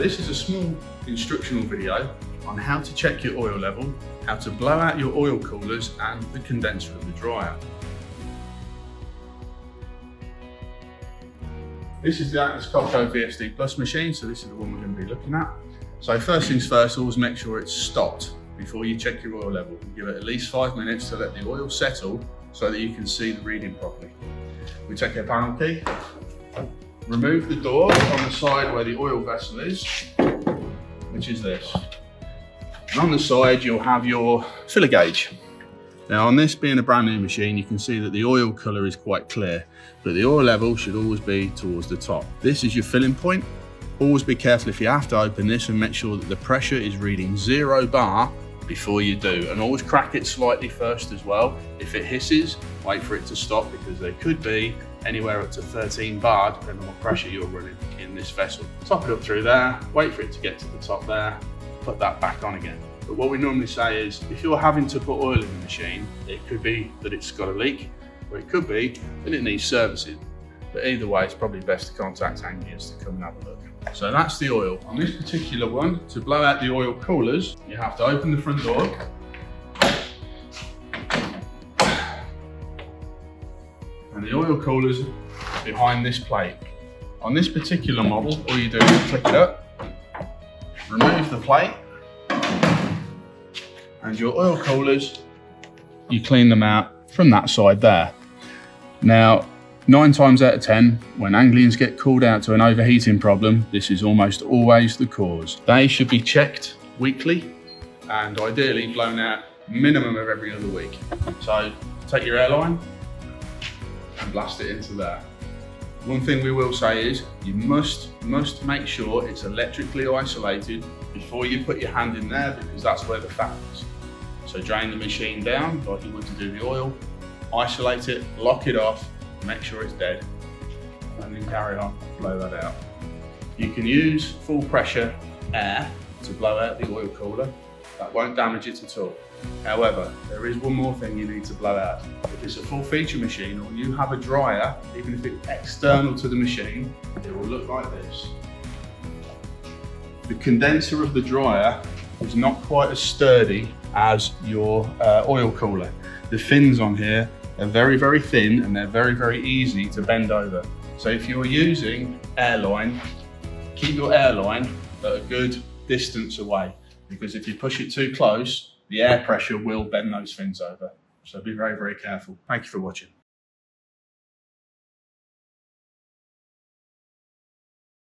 this is a small instructional video on how to check your oil level, how to blow out your oil coolers and the condenser of the dryer. This is the Atlas Copco VSD Plus machine, so this is the one we're going to be looking at. So first things first, always make sure it's stopped before you check your oil level. Give it at least 5 minutes to let the oil settle so that you can see the reading properly. We take our panel key, remove the door on the side where the oil vessel is, which is this. And on the side you'll have your filler gauge. Now on this being a brand new machine, you can see that the oil colour is quite clear, but the oil level should always be towards the top. This is your filling point. Always be careful if you have to open this and make sure that the pressure is reading 0 bar before you do. And always crack it slightly first as well. If it hisses, wait for it to stop because there could be anywhere up to 13 bar depending on what pressure you're running in this vessel. Top it up through there, wait for it to get to the top there, put that back on again. But what we normally say is, if you're having to put oil in the machine, it could be that it's got a leak, or it could be that it needs servicing. But either way, it's probably best to contact Anglians to come and have a look. So that's the oil. On this particular one, to blow out the oil coolers, you have to open the front door. And the oil coolers are behind this plate. On this particular model, all you do is click it up, remove the plate, and your oil coolers, you clean them out from that side there. Now, 9 times out of 10, when Anglians get called out to an overheating problem, this is almost always the cause. They should be checked weekly and ideally blown out minimum of every other week. So take your airline and blast it into there. One thing we will say is you must make sure it's electrically isolated before you put your hand in there, because that's where the fat is. So drain the machine down like you would to do the oil, isolate it, lock it off, make sure it's dead, and then carry on, blow that out. You can use full pressure air to blow out the oil cooler. That won't damage it at all. However, there is one more thing you need to blow out. If it's a full feature machine or you have a dryer, even if it's external to the machine, it will look like this. The condenser of the dryer is not quite as sturdy as your oil cooler. The fins on here are very, very thin and they're very, very easy to bend over. So if you're using airline, keep your airline at a good distance away, because if you push it too close, the air pressure will bend those fins over. So be very, very careful. Thank you for watching.